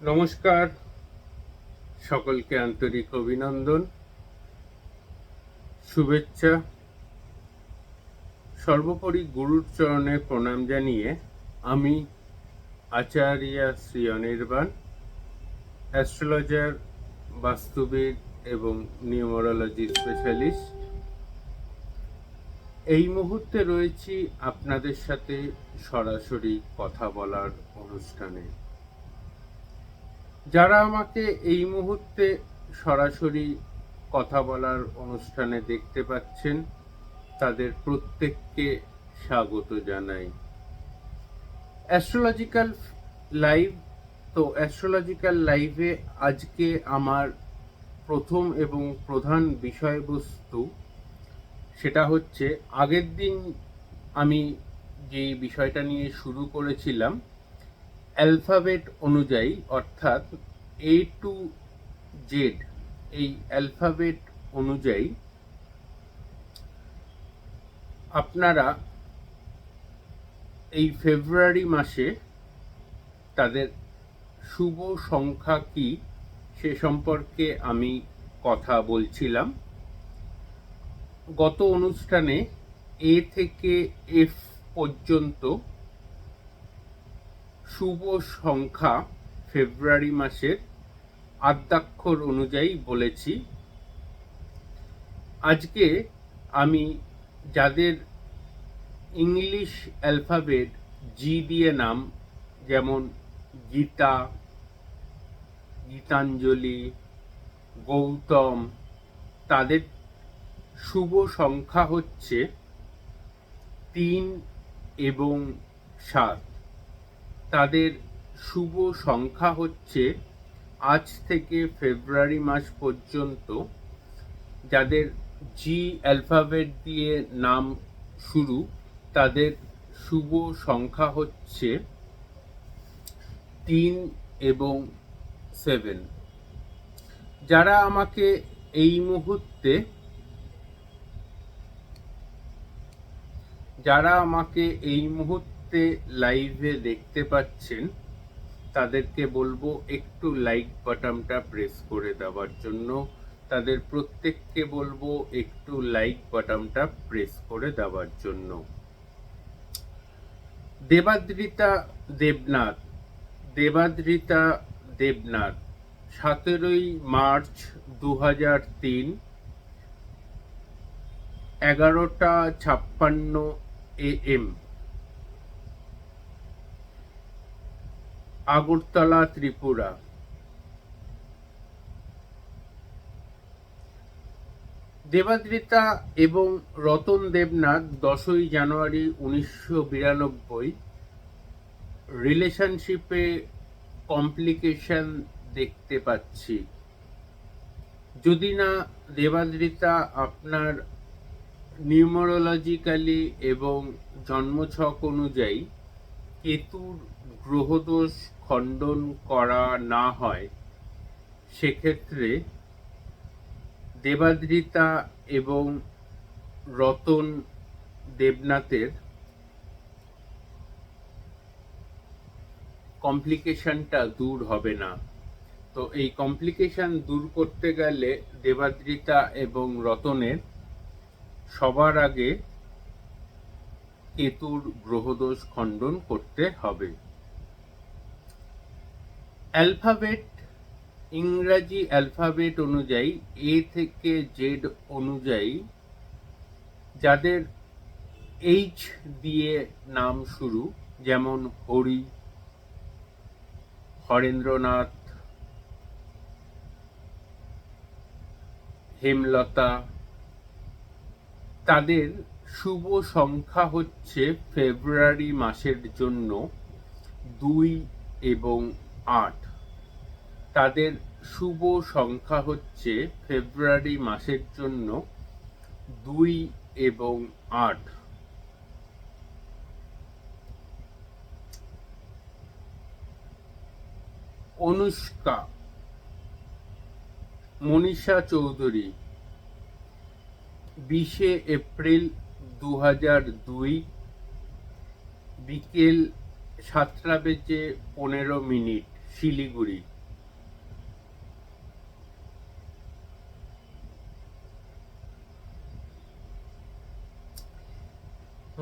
নমস্কার, সকলকে আন্তরিক অভিনন্দন, শুভেচ্ছা। সর্বোপরি গুরুর চরণে প্রণাম জানিয়ে আমি আচার্য শ্রী অনির্বাণ, অ্যাস্ট্রোলজার, বাস্তুবিদ এবং নিউমারোলজি স্পেশালিস্ট, এই মুহূর্তে রয়েছি আপনাদের সাথে সরাসরি কথা বলার অনুষ্ঠানে। যারা আমাকে এই মুহূর্তে সরাসরি কথা বলার অনুষ্ঠানে দেখতে পাচ্ছেন, তাদের প্রত্যেককে স্বাগত জানাই। অ্যাস্ট্রোলজিক্যাল লাইভ, তো অ্যাস্ট্রোলজিক্যাল লাইভে আজকে আমার প্রথম এবং প্রধান বিষয়বস্তু সেটা হচ্ছে, আগের দিন আমি যে বিষয়টা নিয়ে শুরু করেছিলাম, অ্যালফাবেট অনুযায়ী, অর্থাৎ A to Z, এই অ্যালফাবেট অনুযায়ী আপনারা এই ফেব্রুয়ারি মাসে তাদের শুভ সংখ্যা কি সে সম্পর্কে আমি কথা বলছিলাম। গত অনুষ্ঠানে A থেকে F পর্যন্ত শুভ সংখ্যা ফেব্রুয়ারি মাসের আদ্যাক্ষর অনুযায়ী বলেছি। আজকে আমি যাদের ইংলিশ অ্যালফাবেট জি দিয়ে নাম, যেমন গীতা, গীতাঞ্জলি, গৌতম, তাদের শুভ সংখ্যা হচ্ছে 3 এবং 7। তাদের শুভ সংখ্যা হচ্ছে, আজ থেকে ফেব্রুয়ারি মাস পর্যন্ত যাদের জি অ্যালফাবেট দিয়ে নাম শুরু, তাদের শুভ সংখ্যা হচ্ছে 3 এবং 7। যারা আমাকে এই মুহূর্তে লাইভে দেখতে পাচ্ছেন, তাদেরকে বলবো একটু লাইক বাটনটা প্রেস করে দেওয়ার জন্য। তাদের প্রত্যেককে বলবো একটু লাইক বাটনটা প্রেস করে দেওয়ার জন্য। Debadrita Debnath, 17 March 2003, 11:56 AM, Agartala, Tripura. দেবাদ্রিতা এবং রতন দেবনাথ 10 জানুয়ারি 1992, রিলেশনশিপে কমপ্লিকেশন দেখতে পাচ্ছি। যদি না দেবাদ্রিতা আপনার নিউমারোলজিক্যালি এবং জন্মছক অনুযায়ী কেতুর গ্রহদোষ খণ্ডন করা না হয়, সেক্ষেত্রে দেবাদ্রিতা এবং রতন দেবনাথের কমপ্লিকেশনটা দূর হবে না। তো এই কমপ্লিকেশন দূর করতে গেলে দেবাদ্রিতা এবং রতনের সবার আগে কেতুর গ্রহদোষ খণ্ডন করতে হবে। অ্যালফাবেট, ইংরাজি অ্যালফাবেট অনুযায়ী A থেকে Z অনুযায়ী যাদের H দিয়ে নাম শুরু, যেমন হরি, হরেন্দ্রনাথ, হেমলতা, তাদের শুভ সংখ্যা হচ্ছে ফেব্রুয়ারি মাসের জন্য 2 এবং 8। তাদের শুভ সংখ্যা হচ্ছে ফেব্রুয়ারি মাসের জন্য 2 এবং 8। অনুষ্কা, মনীষা চৌধুরী, 20 এপ্রিল 2002, বিকেল 7:15, শিলিগুড়ি।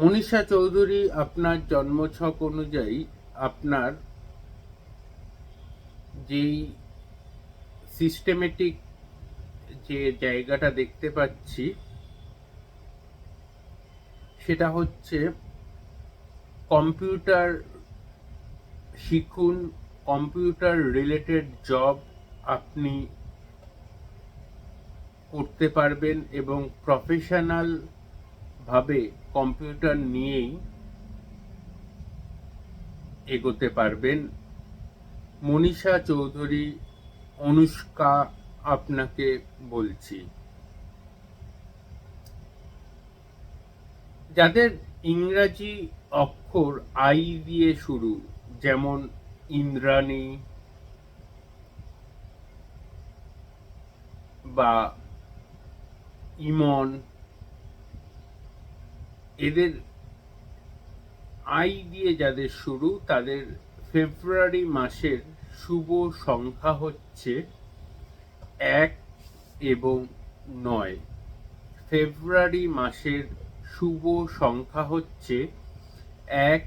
মনীষা চৌধুরী, আপনার জন্মছক অনুযায়ী আপনার যেই সিস্টেমেটিক যে জায়গাটা দেখতে পাচ্ছি সেটা হচ্ছে কম্পিউটার শিখুন, কম্পিউটার রিলেটেড জব আপনি করতে পারবেন এবং প্রফেশনাল ভাবে কম্পিউটার নিয়েই এগোতে পারবেন। মনীষা চৌধুরী, অনুষ্কা আপনাকে বলছি, যাদের ইংরাজি অক্ষর আই দিয়ে শুরু, যেমন ইন্দ্রাণী বা ইমন, এদের আই দিয়ে যাদের শুরু তাদের ফেব্রুয়ারি মাসের শুভ সংখ্যা হচ্ছে 1 এবং 9। ফেব্রুয়ারি মাসের শুভ সংখ্যা হচ্ছে 1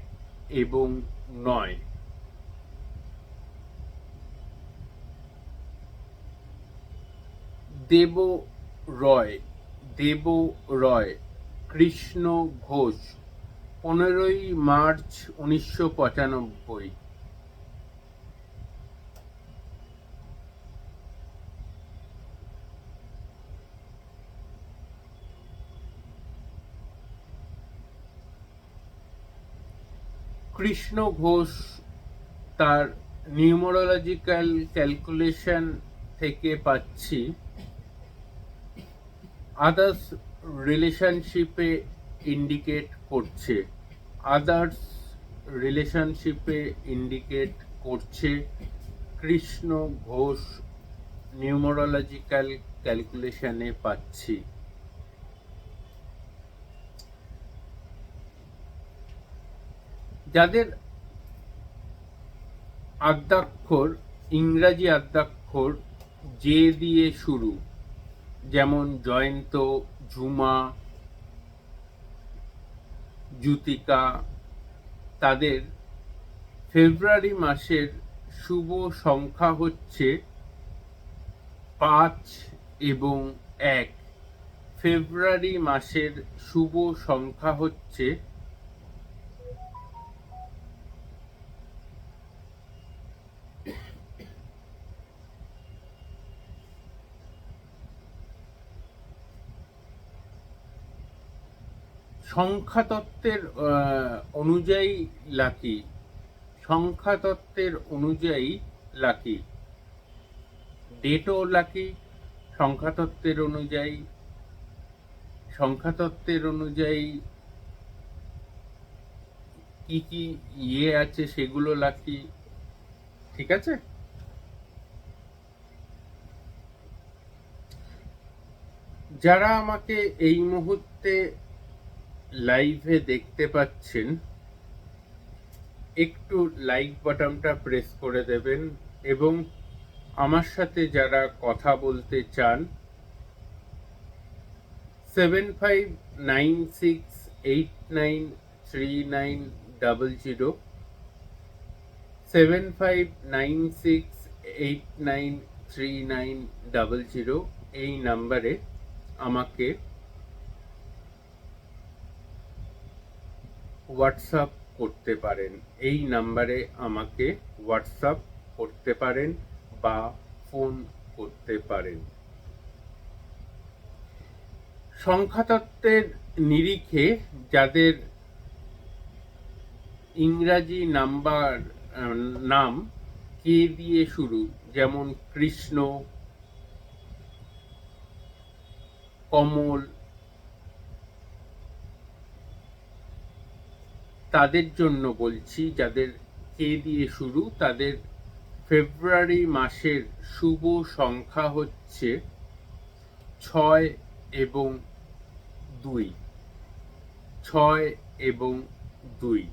এবং 9। দেব রয়, দেব রয়, কৃষ্ণ ঘোষ, 15ই মার্চ 1995। কৃষ্ণ ঘোষ তার নিউমারোলজিক্যাল ক্যালকুলেশন থেকে পাচ্ছি আদার্স রিলেশনশিপে ইন্ডিকেট করছে, আদার্স রিলেশনশিপে ইন্ডিকেট করছে কৃষ্ণ ঘোষ নিউমারোলজিক্যাল ক্যালকুলেশনে পাচ্ছি। যাদের আদ্যাক্ষর, ইংরাজি আদ্যাক্ষর জে দিয়ে শুরু, যেমন জয়ন্ত, ঝুমা, জ্যুতিকা, তাদের ফেব্রুয়ারি মাসের শুভ সংখ্যা হচ্ছে 5 এবং 1। ফেব্রুয়ারি মাসের শুভ সংখ্যা হচ্ছে সংখ্যাতত্ত্বের অনুযায়ী লাকি, সংখ্যাতত্ত্বের অনুযায়ী লাকি, ডেটও লাকি, সংখ্যাতত্ত্বের অনুযায়ী, সংখ্যাতত্ত্বের অনুযায়ী কি কি ইয়ে আছে সেগুলো লাকি। ঠিক আছে, যারা আমাকে এই মুহূর্তে লাইভে দেখতে পাচ্ছেন একটু লাইক বাটনটা প্রেস করে দেবেন এবং আমার সাথে যারা কথা বলতে চান 7596893900, 7596893900 এই নাম্বারে আমাকে হোয়াটসঅ্যাপ করতে পারেন, এই নাম্বারে আমাকে হোয়াটসঅ্যাপ করতে পারেন বা ফোন করতে পারেন। সংখ্যাতত্ত্বের নিরিখে যাদের ইংরাজি নাম কে দিয়ে শুরু, যেমন কৃষ্ণ, কমল, তাদের জন্য বলছি, যাদের কে দিয়ে শুরু তাদের ফেব্রুয়ারি মাসের শুভ সংখ্যা হচ্ছে 6 এবং 2, 6 এবং 2।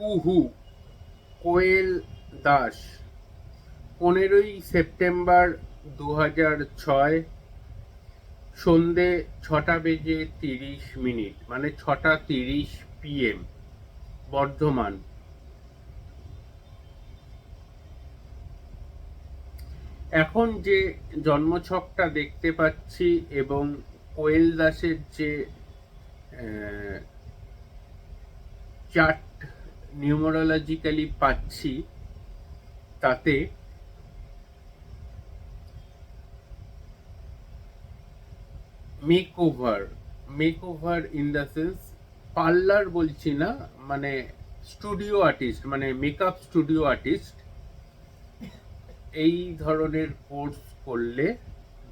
কুহু কোয়েল দাস 15ই সেপ্টেম্বর 2006 সন্ধে 6:30 মানে 6:30 PM বর্ধমান। এখন যে জন্মছকটা দেখতে পাচ্ছি এবং কোয়েল দাসের যে চার্ট নিউমারোলজিক্যালি পাচ্ছি তাতে makeover in the sense parlour বলছি না, মানে স্টুডিও আর্টিস্ট, মানে মেকআপ স্টুডিও আর্টিস্ট, এই ধরনের কোর্স করলে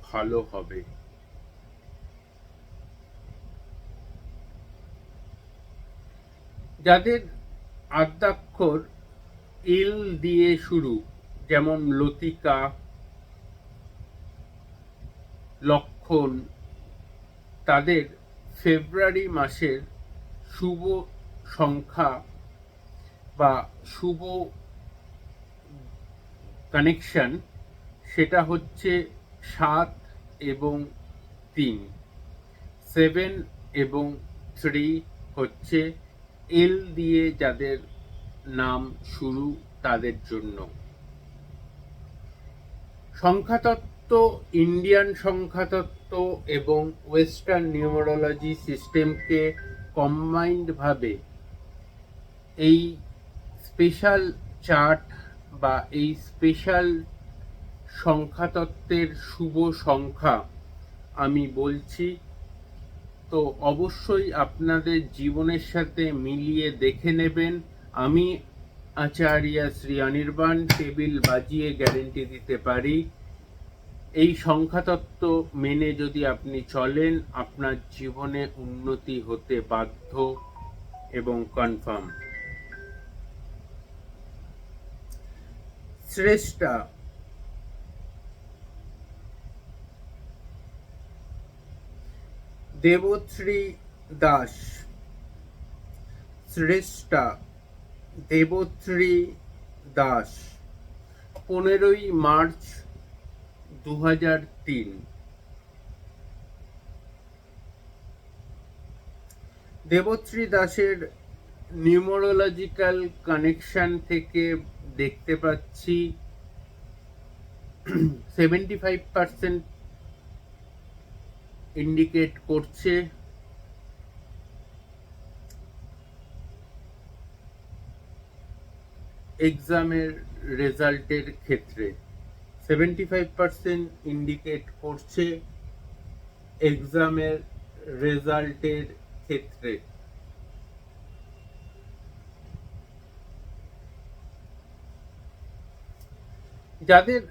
ভালো হবে। যাদের আদ্যাক্ষর এল দিয়ে শুরু, যেমন লতিকা, লক্ষণ, তাদের ফেব্রুয়ারি মাসের শুভ সংখ্যা বা শুভ কানেকশন সেটা হচ্ছে 7 এবং 3। 7 এবং 3 হচ্ছে এল দিয়ে যাদের নাম শুরু তাদের জন্য। সংখ্যাতত্ত্ব, ইন্ডিয়ান সংখ্যাতত্ত্ব এবং ওয়েস্টার্ন নিউমারোলজি সিস্টেমকে কম্বাইন্ডভাবে এই স্পেশাল চার্ট বা এই স্পেশাল সংখ্যাতত্ত্বের শুভ সংখ্যা আমি বলছি, তো অবশ্যই আপনাদের জীবনের সাথে মিলিয়ে দেখে নেবেন। আমি আচার্য শ্রী অনির্বাণ টেবিল বাজিয়ে গ্যারেন্টি দিতে পারি, এই সংখ্যাতত্ত্ব মেনে যদি আপনি চলেন আপনার জীবনে উন্নতি হতে বাধ্য এবং কনফার্ম। শ্রেষ্ঠা দেবশ্রী দাস, শ্রেষ্ঠা দেবশ্রী দাস 15ই মার্চ 2003। দেবশ্রী দাসের নিউমারোলজিক্যাল কানেকশন থেকে দেখতে পাচ্ছি 75% ইন্ডিকেট করছে এক্সামের রেজাল্টের ক্ষেত্রে। 75% ইন্ডিকেট করছে এক্সামের রেজাল্টের ক্ষেত্রে। যাদের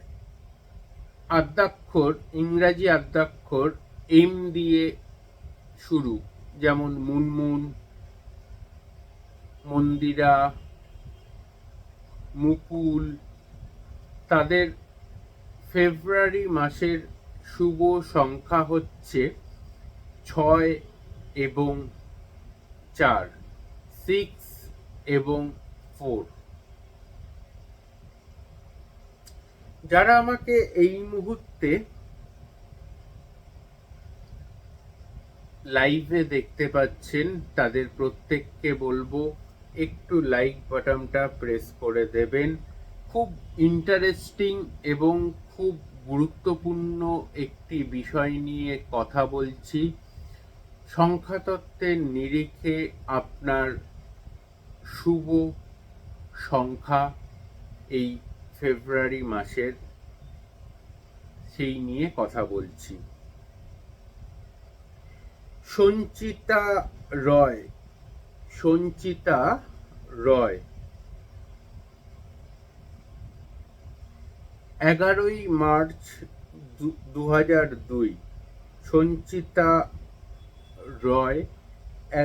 আদ্যাক্ষর, ইংরাজি আদ্যাক্ষর এম দিয়ে শুরু, যেমন মুনমুন, মন্দিরা, মুকুল, তাদের ফেব্রুয়ারি মাসের শুভ সংখ্যা হচ্ছে 6 এবং 4, 6 এবং 4। যারা আমাকে এই মুহূর্তে লাইভে দেখতে পাচ্ছেন তাদের প্রত্যেককে বলবো একটু লাইক বাটনটা প্রেস করে দেবেন। খুব ইন্টারেস্টিং এবং খুব গুরুত্বপূর্ণ একটি বিষয় নিয়ে কথা বলছি। সংখ্যাতত্ত্বের নিরিখে আপনার শুভ সংখ্যা এই ফেব্রুয়ারি মাসের, সেই নিয়ে কথা বলছি। সঞ্চিতা রয়, সঞ্চিতা রয় 11ই মার্চ 2002। সঞ্চিতা রয়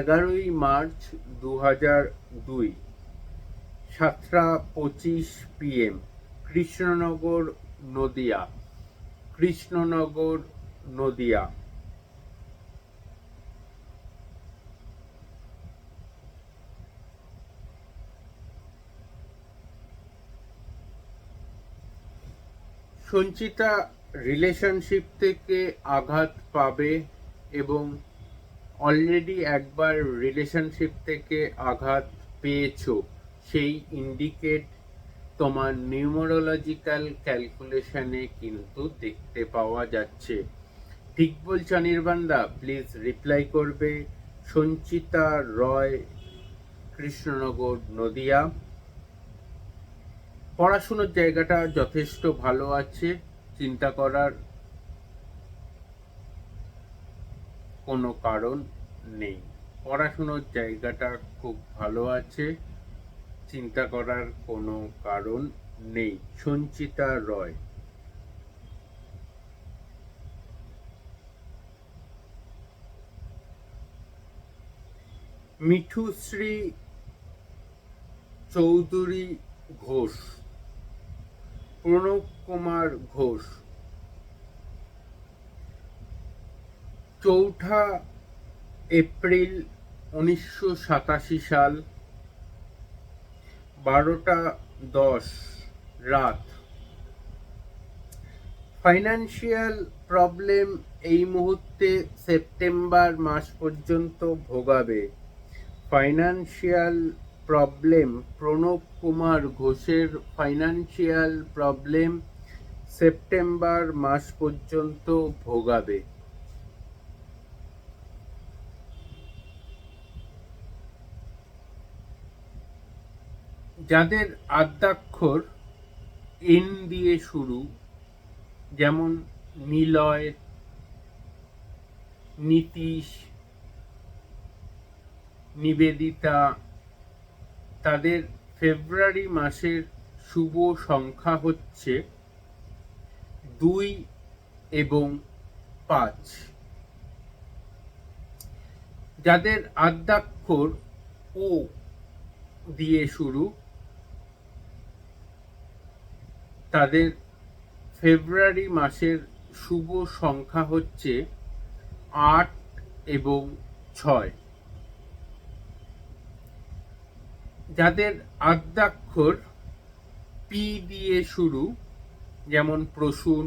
11ই March 2002, 7:25 PM, Krishnanagar, Nadia. Krishnanagar, Nadia. Sanchita relationship থেকে আঘাত পাবে এবং অলরেডি একবার রিলেশনশিপ থেকে আঘাত পেয়েছো সেই ইন্ডিকেট তোমার নিউমারোলজিক্যাল ক্যালকুলেশনে কিন্তু দেখতে পাওয়া যাচ্ছে। ঠিক বলছ অনির্বাণদা, প্লিজ রিপ্লাই করবে। সঞ্চিতা রয়, কৃষ্ণনগর, নদিয়া। পড়াশুনোর জায়গাটা যথেষ্ট ভালো আছে, চিন্তা করার কোনো কারণ নেই। পড়াশুনোর জায়গাটা খুব ভালো আছে, চিন্তা করার কোনো কারণ নেই। সঞ্চিতা রয়। মিঠুশ্রী চৌধুরী ঘোষ, প্রণব কুমার ঘোষ, 4 এপ্রিল 1987 সাল, 12:10 রাত। ফাইন্যান্সিয়াল প্রবলেম এই মুহূর্তে সেপ্টেম্বর মাস পর্যন্ত ভোগাবে। ফাইন্যান্সিয়াল প্রবলেম, প্রণব কুমার ঘোষের ফাইন্যান্সিয়াল প্রবলেম সেপ্টেম্বর মাস পর্যন্ত ভোগাবে। যাদের আদ্যাক্ষর এন দিয়ে শুরু, যেমন নিলয়, নীতিশ, নিবেদিতা, তাদের ফেব্রুয়ারি মাসের শুভ সংখ্যা হচ্ছে 2 এবং 5। যাদের আদ্যাক্ষর ও দিয়ে শুরু, তাদের ফেব্রুয়ারি মাসের শুভ সংখ্যা হচ্ছে 8 এবং 6। যাদের আদ্যাক্ষর পি দিয়ে শুরু, যেমন প্রসূন,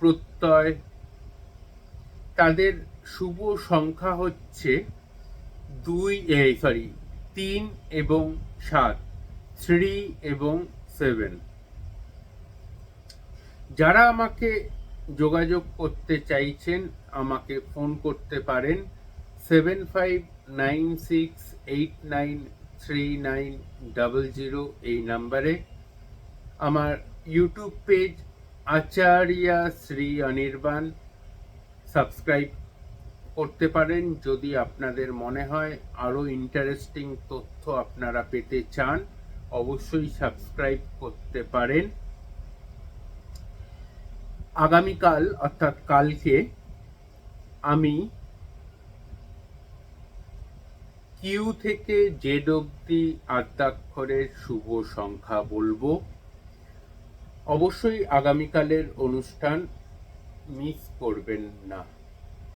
প্রত্যয়, তাদের শুভ সংখ্যা হচ্ছে 3 এবং 7, 3 এবং 7। যারা আমাকে যোগাযোগ করতে চাইছেন আমাকে ফোন করতে পারেন 7596893900 এই নাম্বারে। আমার YouTube page Acharya Shri Anirban subscribe করতে পারেন। যদি আপনাদের মনে হয় আরও ইন্টারেস্টিং তথ্য আপনারা পেতে চান, অবশ্যই সাবস্ক্রাইব করতে পারেন। আগামীকাল অর্থাৎ কালকে আমি কিউ থেকে জেড অবধি আদ্যাক্ষরের শুভ সংখ্যা বলবো। অবশ্যই আগামীকালের অনুষ্ঠান মিস করবেন না।